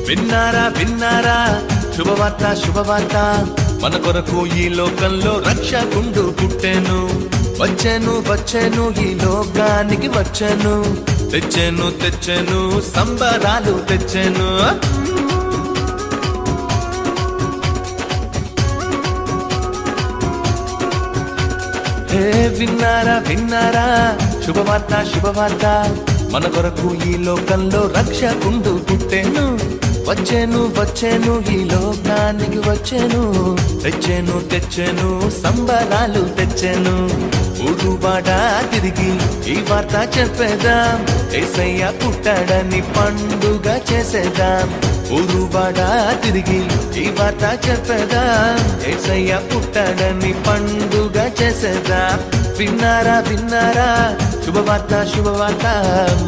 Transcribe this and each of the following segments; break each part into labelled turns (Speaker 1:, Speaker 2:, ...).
Speaker 1: విన్నారా విన్నారా శుభవార్త శుభవార్త, మన కొరకు ఈ లోకంలో రక్షకుండు పుట్టెను. వచ్చెను వచ్చెను ఈ లోకానికి వచ్చెను, తెచ్చెను తెచ్చెను సంబరాలు తెచ్చెను. హే విన్నారా విన్నారా శుభవార్త శుభవార్త, మన కొరకు ఈ లోకంలో రక్షకుండు పుట్టెను. వచ్చెను వచ్చెను ఈ లోకానికి వచ్చెను, తెచ్చెను తెచ్చెను సంబరాలు తెచ్చెను. ఊరువాడ తిరిగి ఈ వార్త చెప్పేదాం, యేసయ్య పుట్టాడని పండుగ చేసేదాం. ఊరువాడ తిరిగి ఈ వార్త చెప్పేదాం, యేసయ్య పుట్టాడని పండుగ చేసేదాం. విన్నారా విన్నారా శుభవార్త శుభవార్త,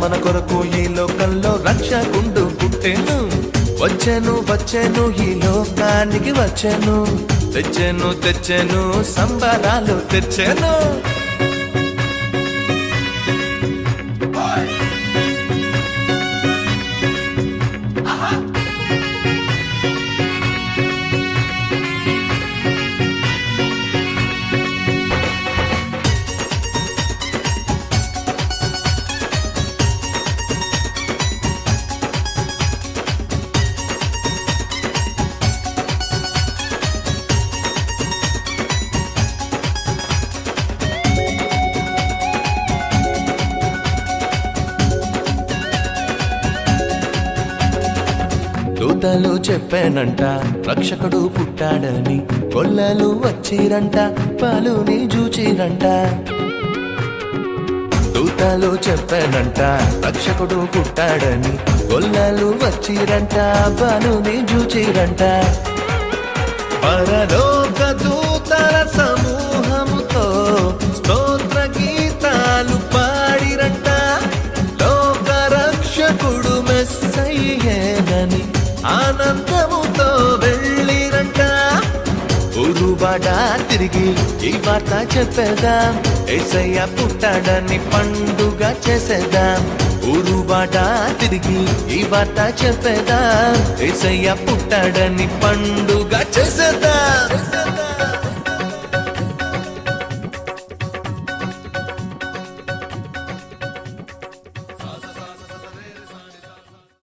Speaker 1: మన కొరకు ఈ లోకంలో రక్షకుండు పుట్టెను. వచ్చెను వచ్చెను ఈ లోకానికి వచ్చెను, తెచ్చెను తెచ్చెను సంబరాలు తెచ్చెను. దూతలు చెప్పానంట రక్షకుడు పుట్టాడని, గొల్లలు వచ్చిరంట పాలుని జూచిరంట. దూతలు చెప్పానంట రక్షకుడు పుట్టాడని, గొల్లలు వచ్చిరంట పాలుని జూచిరంట. పరలోక దూతల సమూహముతో స్తోత్ర గీతాలు పాడిరంట. లోక రక్షకుడు మెస్సయ్యేనని ఆనందముతో వెళ్ళిరంట. ఊరువాడ తిరిగి ఈ వార్త చెప్పేదాం, యేసయ్య పుట్టాడని పండుగ చేసేదాం. ఊరువాడ తిరిగి ఈ వార్త చెప్పేదాం, యేసయ్య పుట్టాడని పండుగ చేసేదాం.